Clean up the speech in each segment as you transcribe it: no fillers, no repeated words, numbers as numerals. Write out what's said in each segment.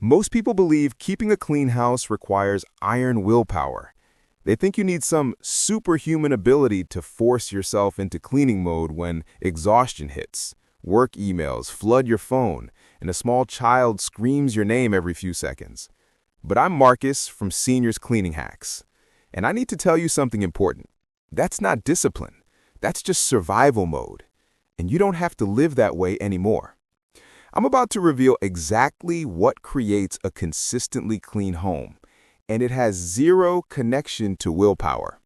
Most people believe keeping a clean house requires iron willpower. They think you need some superhuman ability to force yourself into cleaning mode when exhaustion hits, work emails flood your phone, and a small child screams your name every few seconds. But I'm Marcus from Seniors Cleaning Hacks, and I need to tell you something important. That's not discipline. That's just survival mode, and you don't have to live that way anymore. I'm about to reveal exactly what creates a consistently clean home, and it has zero connection to willpower.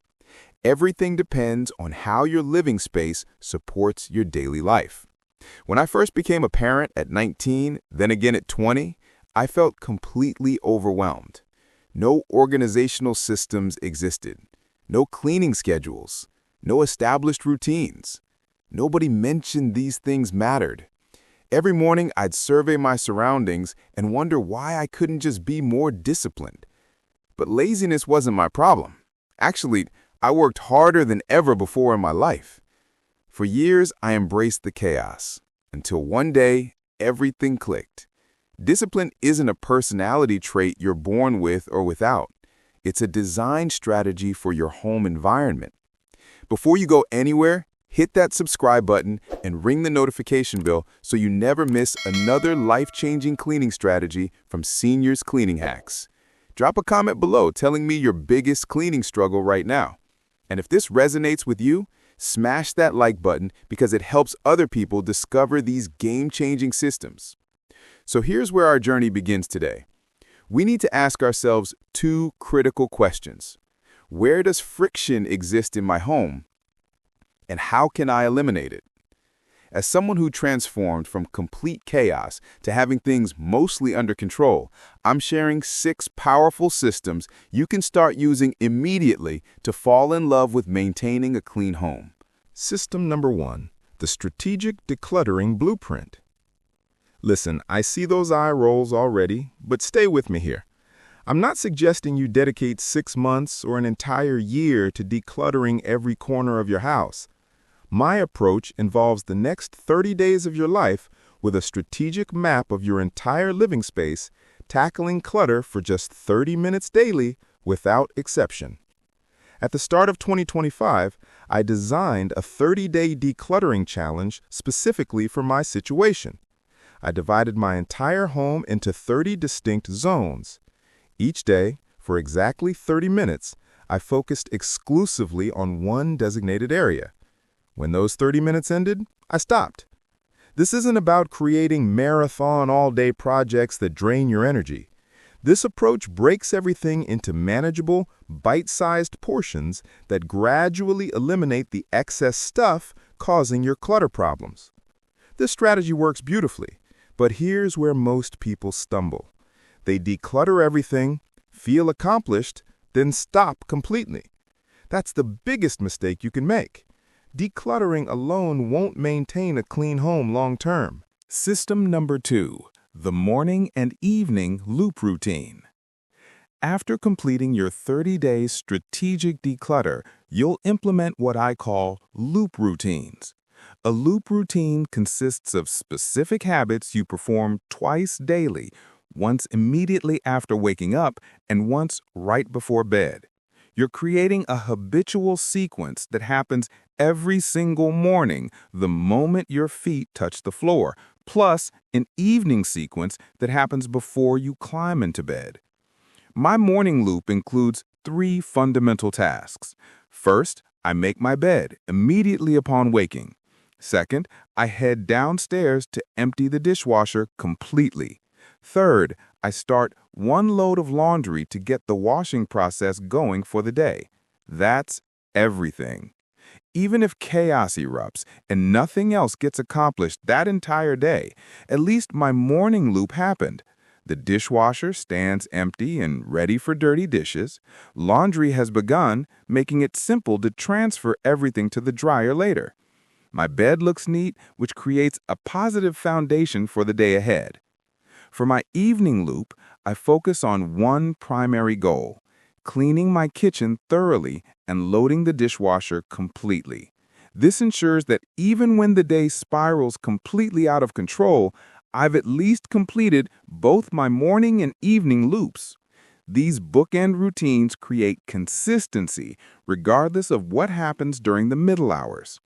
Everything depends on how your living space supports your daily life. When I first became a parent at 19, then again at 20, I felt completely overwhelmed. No organizational systems existed, no cleaning schedules, no established routines. Nobody mentioned these things mattered. Every morning, I'd survey my surroundings and wonder why I couldn't just be more disciplined. But laziness wasn't my problem. Actually, I worked harder than ever before in my life. For years, I embraced the chaos, until one day, everything clicked. Discipline isn't a personality trait you're born with or without. It's a design strategy for your home environment. Before you go anywhere, hit that subscribe button and ring the notification bell so you never miss another life-changing cleaning strategy from Seniors Cleaning Hacks. Drop a comment below telling me your biggest cleaning struggle right now. And if this resonates with you, smash that like button because it helps other people discover these game-changing systems. So here's where our journey begins today. We need to ask ourselves two critical questions. Where does friction exist in my home? And how can I eliminate it? As someone who transformed from complete chaos to having things mostly under control, I'm sharing 6 powerful systems you can start using immediately to fall in love with maintaining a clean home. System number 1, the strategic decluttering blueprint. Listen, I see those eye rolls already, but stay with me here. I'm not suggesting you dedicate 6 months or an entire year to decluttering every corner of your house. My approach involves the next 30 days of your life with a strategic map of your entire living space, tackling clutter for just 30 minutes daily without exception. At the start of 2025, I designed a 30-day decluttering challenge specifically for my situation. I divided my entire home into 30 distinct zones. Each day, for exactly 30 minutes, I focused exclusively on one designated area. When those 30 minutes ended, I stopped. This isn't about creating marathon all-day projects that drain your energy. This approach breaks everything into manageable, bite-sized portions that gradually eliminate the excess stuff causing your clutter problems. This strategy works beautifully, but here's where most people stumble. They declutter everything, feel accomplished, then stop completely. That's the biggest mistake you can make. Decluttering alone won't maintain a clean home long-term. System number 2, the morning and evening loop routine. After completing your 30-day strategic declutter, you'll implement what I call loop routines. A loop routine consists of specific habits you perform twice daily, once immediately after waking up and once right before bed. You're creating a habitual sequence that happens every single morning the moment your feet touch the floor, plus an evening sequence that happens before you climb into bed. My morning loop includes 3 fundamental tasks. First, I make my bed immediately upon waking. Second, I head downstairs to empty the dishwasher completely. Third, I start one load of laundry to get the washing process going for the day. That's everything. Even if chaos erupts and nothing else gets accomplished that entire day, at least my morning loop happened. The dishwasher stands empty and ready for dirty dishes. Laundry has begun, making it simple to transfer everything to the dryer later. My bed looks neat, which creates a positive foundation for the day ahead. For my evening loop, I focus on one primary goal: cleaning my kitchen thoroughly and loading the dishwasher completely. This ensures that even when the day spirals completely out of control, I've at least completed both my morning and evening loops. These bookend routines create consistency regardless of what happens during the middle hours.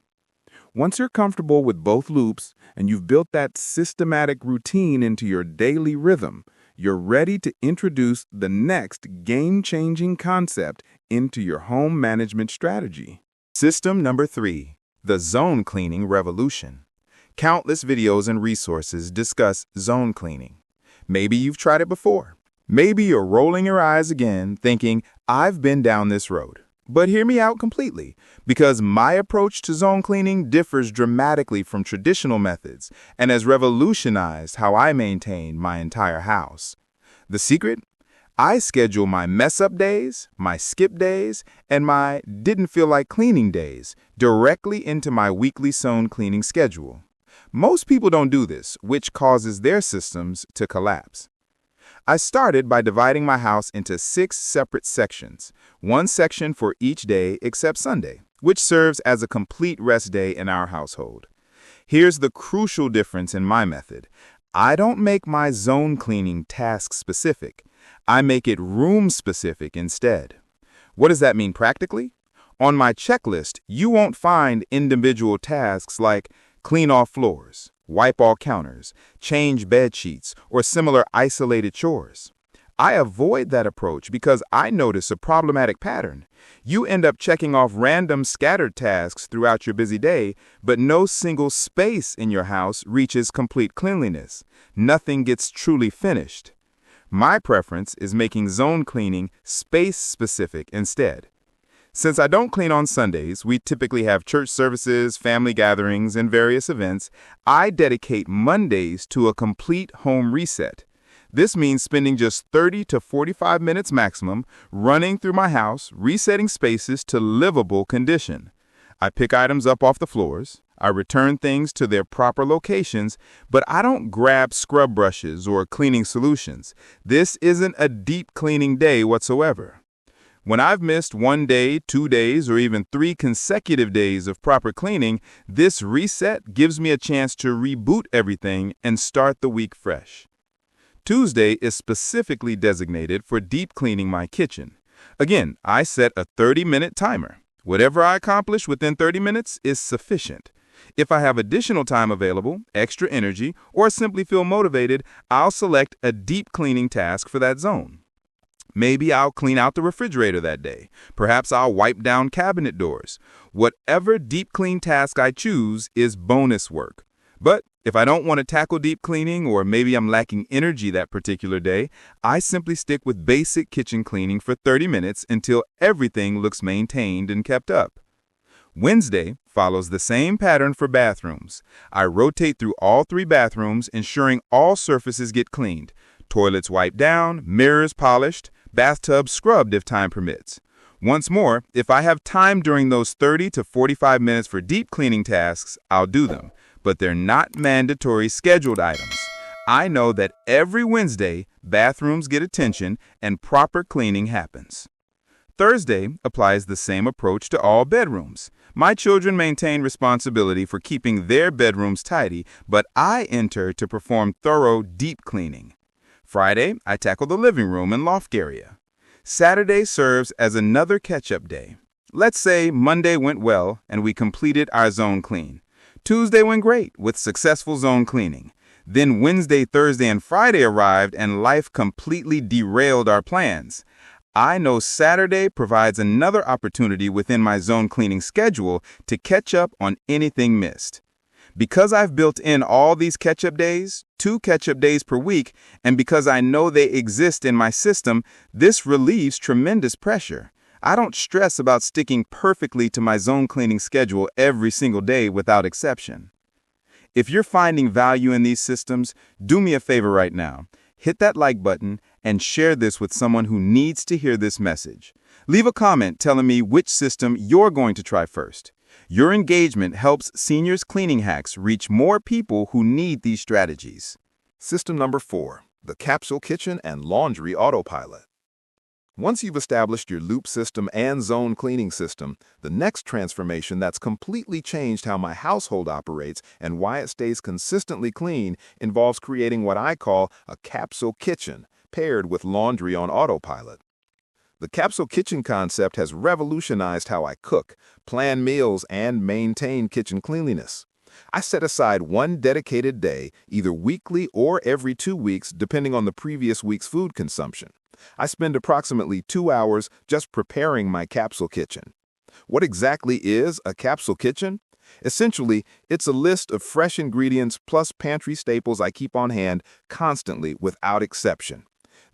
Once you're comfortable with both loops and you've built that systematic routine into your daily rhythm, you're ready to introduce the next game-changing concept into your home management strategy. System number 3, the zone cleaning revolution. Countless videos and resources discuss zone cleaning. Maybe you've tried it before. Maybe you're rolling your eyes again, thinking, I've been down this road. But hear me out completely, because my approach to zone cleaning differs dramatically from traditional methods and has revolutionized how I maintain my entire house. The secret? I schedule my mess-up days, my skip days, and my didn't feel like cleaning days directly into my weekly zone cleaning schedule. Most people don't do this, which causes their systems to collapse. I started by dividing my house into 6 separate sections, one section for each day except Sunday, which serves as a complete rest day in our household. Here's the crucial difference in my method. I don't make my zone cleaning task specific. I make it room specific instead. What does that mean practically? On my checklist, you won't find individual tasks like clean all floors, wipe all counters, change bed sheets, or similar isolated chores. I avoid that approach because I notice a problematic pattern. You end up checking off random scattered tasks throughout your busy day, but no single space in your house reaches complete cleanliness. Nothing gets truly finished. My preference is making zone cleaning space-specific instead. Since I don't clean on Sundays, we typically have church services, family gatherings, and various events. I dedicate Mondays to a complete home reset. This means spending just 30 to 45 minutes maximum running through my house, resetting spaces to livable condition. I pick items up off the floors. I return things to their proper locations, but I don't grab scrub brushes or cleaning solutions. This isn't a deep cleaning day whatsoever. When I've missed 1 day, 2 days, or even 3 consecutive days of proper cleaning, this reset gives me a chance to reboot everything and start the week fresh. Tuesday is specifically designated for deep cleaning my kitchen. Again, I set a 30-minute timer. Whatever I accomplish within 30 minutes is sufficient. If I have additional time available, extra energy, or simply feel motivated, I'll select a deep cleaning task for that zone. Maybe I'll clean out the refrigerator that day. Perhaps I'll wipe down cabinet doors. Whatever deep clean task I choose is bonus work. But if I don't want to tackle deep cleaning, or maybe I'm lacking energy that particular day, I simply stick with basic kitchen cleaning for 30 minutes until everything looks maintained and kept up. Wednesday follows the same pattern for bathrooms. I rotate through all 3 bathrooms, ensuring all surfaces get cleaned. Toilets wiped down, mirrors polished, bathtub scrubbed if time permits. Once more, if I have time during those 30 to 45 minutes for deep cleaning tasks, I'll do them, but they're not mandatory scheduled items. I know that every Wednesday, bathrooms get attention and proper cleaning happens. Thursday applies the same approach to all bedrooms. My children maintain responsibility for keeping their bedrooms tidy, but I enter to perform thorough deep cleaning. Friday, I tackle the living room and loft area. Saturday serves as another catch-up day. Let's say Monday went well and we completed our zone clean. Tuesday went great with successful zone cleaning. Then Wednesday, Thursday, and Friday arrived and life completely derailed our plans. I know Saturday provides another opportunity within my zone cleaning schedule to catch up on anything missed. Because I've built in all these catch-up days, 2 catch-up days per week, and because I know they exist in my system, this relieves tremendous pressure. I don't stress about sticking perfectly to my zone cleaning schedule every single day without exception. If you're finding value in these systems, do me a favor right now. Hit that like button and share this with someone who needs to hear this message. Leave a comment telling me which system you're going to try first. Your engagement helps Seniors Cleaning Hacks reach more people who need these strategies. System number 4, the capsule kitchen and laundry autopilot. Once you've established your loop system and zone cleaning system, the next transformation that's completely changed how my household operates and why it stays consistently clean involves creating what I call a capsule kitchen, paired with laundry on autopilot. The capsule kitchen concept has revolutionized how I cook, plan meals, and maintain kitchen cleanliness. I set aside one dedicated day, either weekly or every 2 weeks, depending on the previous week's food consumption. I spend approximately 2 hours just preparing my capsule kitchen. What exactly is a capsule kitchen? Essentially, it's a list of fresh ingredients plus pantry staples I keep on hand constantly without exception.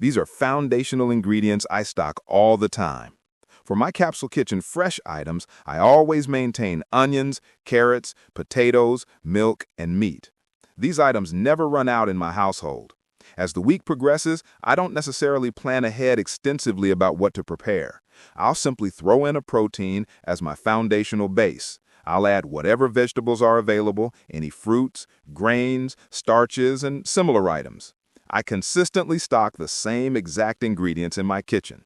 These are foundational ingredients I stock all the time. For my capsule kitchen fresh items, I always maintain onions, carrots, potatoes, milk, and meat. These items never run out in my household. As the week progresses, I don't necessarily plan ahead extensively about what to prepare. I'll simply throw in a protein as my foundational base. I'll add whatever vegetables are available, any fruits, grains, starches, and similar items. I consistently stock the same exact ingredients in my kitchen.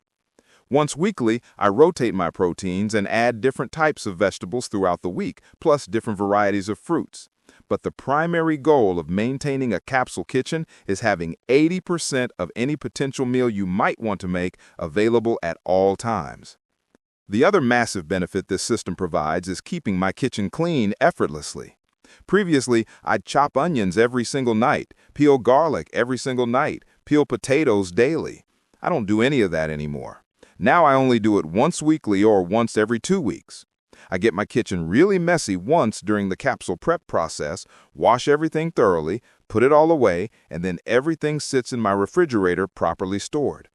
Once weekly, I rotate my proteins and add different types of vegetables throughout the week, plus different varieties of fruits. But the primary goal of maintaining a capsule kitchen is having 80% of any potential meal you might want to make available at all times. The other massive benefit this system provides is keeping my kitchen clean effortlessly. Previously, I'd chop onions every single night, peel garlic every single night, peel potatoes daily. I don't do any of that anymore. Now I only do it once weekly or once every 2 weeks. I get my kitchen really messy once during the capsule prep process, wash everything thoroughly, put it all away, and then everything sits in my refrigerator properly stored.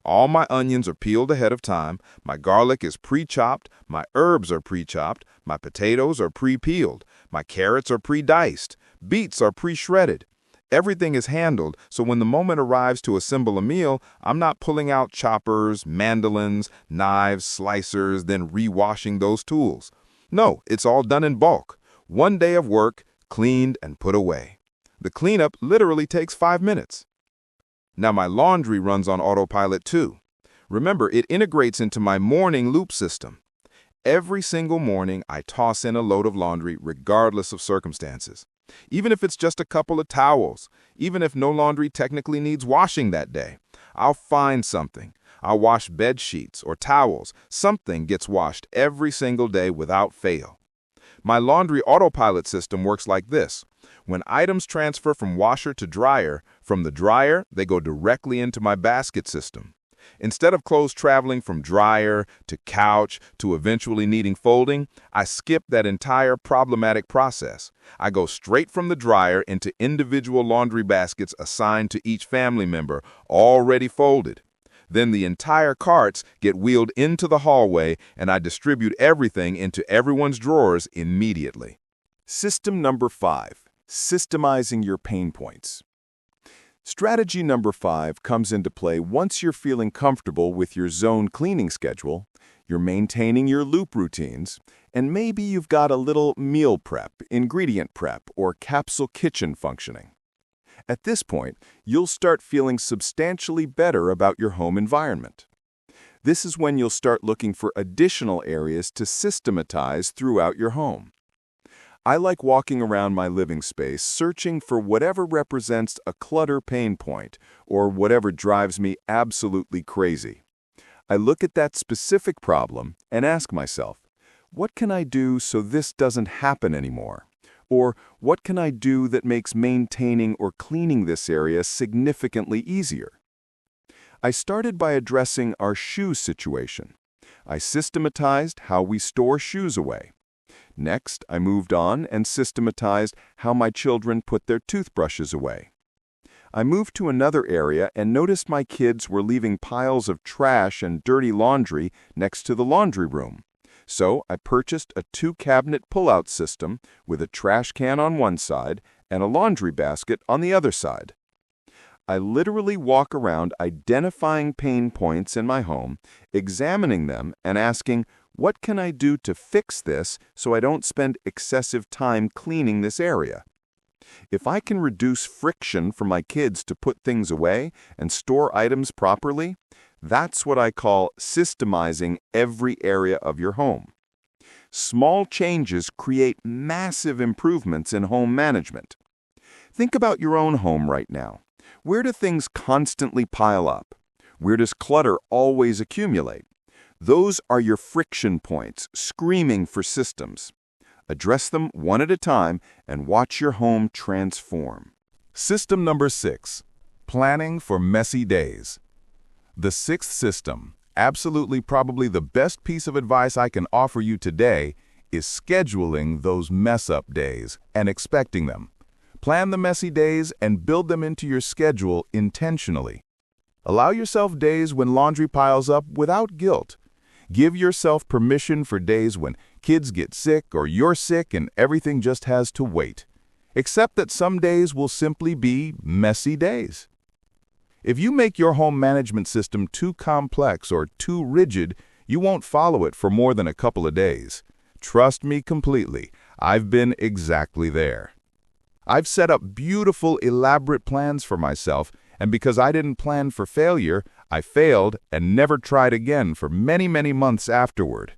All my onions are peeled ahead of time, my garlic is pre-chopped, my herbs are pre-chopped, my potatoes are pre-peeled, my carrots are pre-diced, beets are pre-shredded. Everything is handled, so when the moment arrives to assemble a meal, I'm not pulling out choppers, mandolins, knives, slicers, then rewashing those tools. No, it's all done in bulk. 1 day of work, cleaned and put away. The cleanup literally takes 5 minutes. Now my laundry runs on autopilot too. Remember, it integrates into my morning loop system. Every single morning, I toss in a load of laundry regardless of circumstances. Even if it's just a couple of towels, even if no laundry technically needs washing that day, I'll find something. I'll wash bed sheets or towels. Something gets washed every single day without fail. My laundry autopilot system works like this. When items transfer from washer to dryer, from the dryer, they go directly into my basket system. Instead of clothes traveling from dryer to couch to eventually needing folding, I skip that entire problematic process. I go straight from the dryer into individual laundry baskets assigned to each family member, already folded. Then the entire carts get wheeled into the hallway and I distribute everything into everyone's drawers immediately. System number 5, systemizing your pain points. Strategy number 5 comes into play once you're feeling comfortable with your zone cleaning schedule, you're maintaining your loop routines, and maybe you've got a little meal prep, ingredient prep, or capsule kitchen functioning. At this point, you'll start feeling substantially better about your home environment. This is when you'll start looking for additional areas to systematize throughout your home. I like walking around my living space searching for whatever represents a clutter pain point or whatever drives me absolutely crazy. I look at that specific problem and ask myself, what can I do so this doesn't happen anymore? Or what can I do that makes maintaining or cleaning this area significantly easier? I started by addressing our shoe situation. I systematized how we store shoes away. Next, I moved on and systematized how my children put their toothbrushes away. I moved to another area and noticed my kids were leaving piles of trash and dirty laundry next to the laundry room. So I purchased a 2-cabinet pull-out system with a trash can on one side and a laundry basket on the other side. I literally walk around identifying pain points in my home, examining them, and asking, what can I do to fix this so I don't spend excessive time cleaning this area? If I can reduce friction for my kids to put things away and store items properly, That's what I call systemizing every area of your home. Small changes create massive improvements in home management. Think about your own home right now. Where do things constantly pile up? Where does clutter always accumulate? Those are your friction points, screaming for systems. Address them one at a time and watch your home transform. System number 6. Planning for messy days. The sixth system, absolutely probably the best piece of advice I can offer you today, is scheduling those mess-up days and expecting them. Plan the messy days and build them into your schedule intentionally. Allow yourself days when laundry piles up without guilt. Give yourself permission for days when kids get sick or you're sick and everything just has to wait. Accept that some days will simply be messy days. If you make your home management system too complex or too rigid, you won't follow it for more than a couple of days. Trust me completely, I've been exactly there. I've set up beautiful, elaborate plans for myself, and because I didn't plan for failure, I failed and never tried again for many, many months afterward.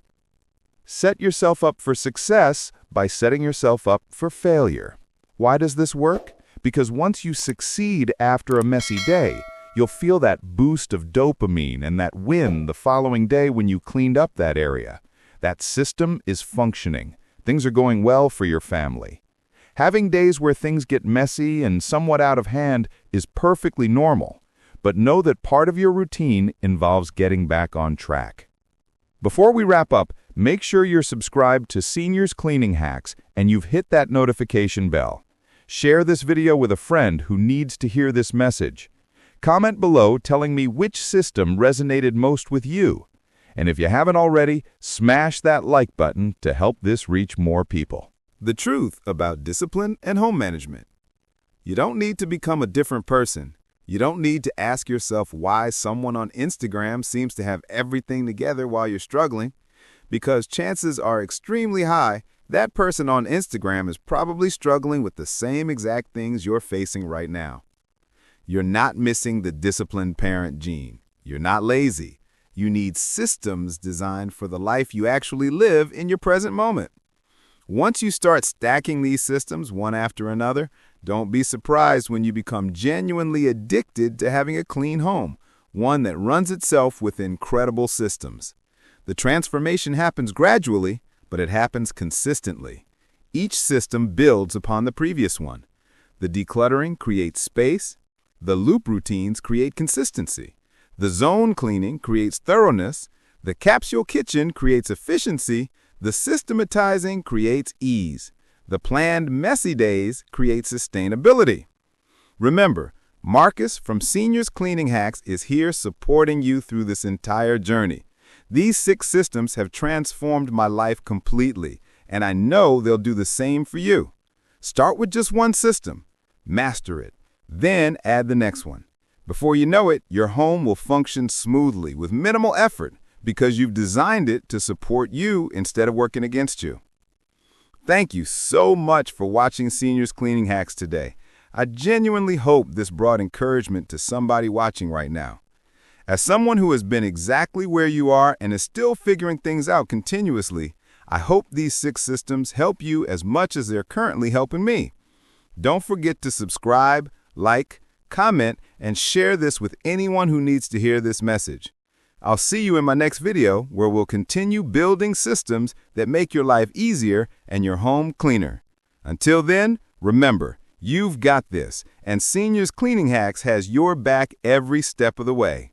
Set yourself up for success by setting yourself up for failure. Why does this work? Because once you succeed after a messy day, you'll feel that boost of dopamine and that win the following day when you cleaned up that area. That system is functioning. Things are going well for your family. Having days where things get messy and somewhat out of hand is perfectly normal, but know that part of your routine involves getting back on track. Before we wrap up, make sure you're subscribed to Seniors Cleaning Hacks and you've hit that notification bell. Share this video with a friend who needs to hear this message. Comment below telling me which system resonated most with you. And if you haven't already, smash that like button to help this reach more people. The truth about discipline and home management. You don't need to become a different person. You don't need to ask yourself why someone on Instagram seems to have everything together while you're struggling, because chances are extremely high that person on Instagram is probably struggling with the same exact things you're facing right now. You're not missing the disciplined parent gene. You're not lazy. You need systems designed for the life you actually live in your present moment. Once you start stacking these systems one after another, don't be surprised when you become genuinely addicted to having a clean home, one that runs itself with incredible systems. The transformation happens gradually, but it happens consistently. Each system builds upon the previous one. The decluttering creates space. The loop routines create consistency. The zone cleaning creates thoroughness. The capsule kitchen creates efficiency. The systematizing creates ease. The planned messy days create sustainability. Remember, Marcus from Seniors Cleaning Hacks is here supporting you through this entire journey. These 6 systems have transformed my life completely, and I know they'll do the same for you. Start with just one system. Master it. Then add the next one. Before you know it, your home will function smoothly with minimal effort because you've designed it to support you instead of working against you. Thank you so much for watching Seniors Cleaning Hacks today. I genuinely hope this brought encouragement to somebody watching right now. As someone who has been exactly where you are and is still figuring things out continuously, I hope these 6 systems help you as much as they're currently helping me. Don't forget to subscribe, like, comment, and share this with anyone who needs to hear this message. I'll see you in my next video where we'll continue building systems that make your life easier and your home cleaner. Until then, remember, you've got this, and Seniors Cleaning Hacks has your back every step of the way.